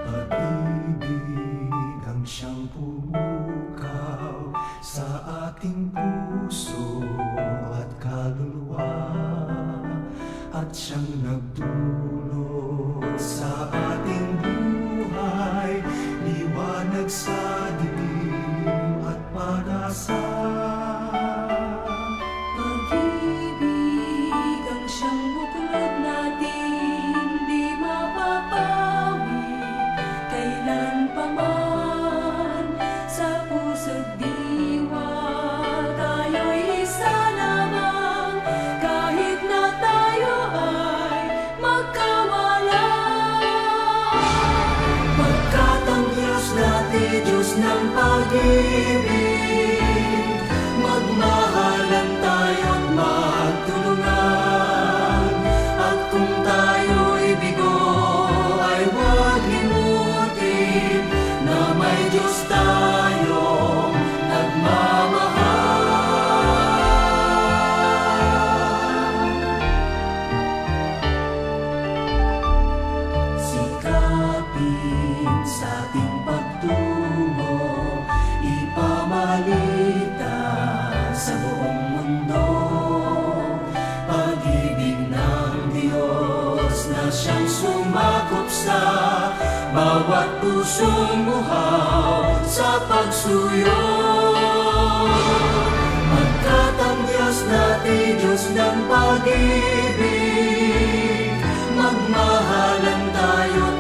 Pag-ibig ang siyang pumukaw sa ating puso at kaluluwa, at siyang nagdulot sa ating buhay, liwanag sa dilim at pag-asa. Pag-ibig ang siyang buklod natin, di mapapawi kailan pa man. Sa puso't diwa tayo'y isa lamang, kahit na tayo ay magkawalan. Pagkat ang Diyos natin, Diyos ng pag-ibig, magmahalan tayo't magtulungan. At kung tayo'y bigo, ay huwag limutin na may Diyos tayong nagmamahal. Sikapin sa ating pagtungo, ipamalita sa buong mundo, pag-ibig ng Diyos na siyang sumakop sa bawat pusong uhaw sa pagsuyo. Pagkat ang Diyos natin, Diyos ng pag-ibig, magmahalan tayo't